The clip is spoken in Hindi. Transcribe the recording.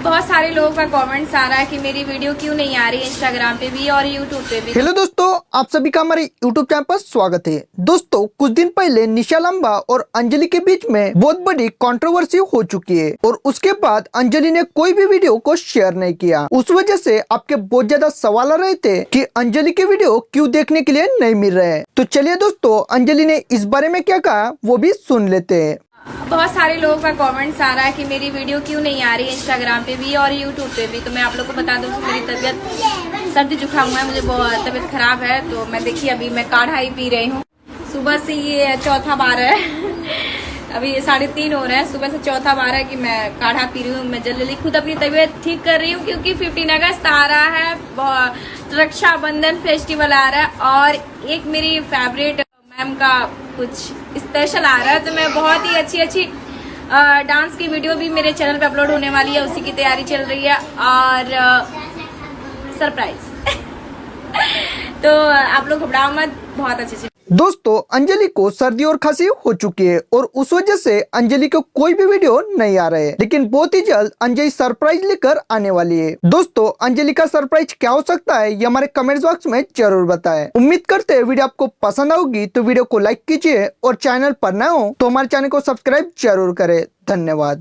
बहुत सारे लोगों का कमेंट्स आ रहा है कि मेरी वीडियो क्यों नहीं आ रही इंस्टाग्राम पे भी और यूट्यूब पे भी। हेलो दोस्तों, आप सभी का हमारे यूट्यूब चैनल पर स्वागत है। दोस्तों, कुछ दिन पहले निशा लंबा और अंजलि के बीच में बहुत बड़ी कंट्रोवर्सी हो चुकी है और उसके बाद अंजलि ने कोई भी वीडियो को शेयर नहीं किया। उस वजह से आपके बहुत ज्यादा सवाल आ रहे थे कि अंजलि के वीडियो क्यों देखने के लिए नहीं मिल रहे। तो चलिए दोस्तों, अंजलि ने इस बारे में क्या कहा वो भी सुन लेते हैं। बहुत सारे लोगों का कमेंट्स आ रहा है कि मेरी वीडियो क्यों नहीं आ रही इंस्टाग्राम पे भी और यूट्यूब पे भी। तो मैं आप लोग को बता दूं कि मेरी तबीयत सर्दी जुकाम हुआ है, मुझे बहुत तबीयत खराब है। तो मैं देखिए अभी मैं काढ़ा ही पी रही हूँ। सुबह से ये चौथा बार है अभी 3:30 हो रहे हैं, सुबह से चौथा बार है कि मैं काढ़ा पी रही हूँ। मैं जल्दी खुद अपनी तबीयत ठीक कर रही हूँ क्योंकि 15 अगस्त आ रहा है, रक्षाबंधन फेस्टिवल आ रहा है और एक मेरी फेवरेट मैम का कुछ स्पेशल आ रहा है। तो मैं बहुत ही अच्छी डांस की वीडियो भी मेरे चैनल पे अपलोड होने वाली है, उसी की तैयारी चल रही है और सरप्राइज तो आप लोग घबराओ मत, बहुत अच्छे से। दोस्तों, अंजलि को सर्दी और खांसी हो चुकी है और उस वजह से अंजलि को कोई भी वीडियो नहीं आ रहे, लेकिन बहुत ही जल्द अंजलि सरप्राइज लेकर आने वाली है। दोस्तों, अंजलि का सरप्राइज क्या हो सकता है ये हमारे कमेंट बॉक्स में जरूर बताएं। उम्मीद करते हैं वीडियो आपको पसंद आएगी, तो वीडियो को लाइक कीजिए और चैनल पर नए हो तो हमारे चैनल को सब्सक्राइब जरूर करें। धन्यवाद।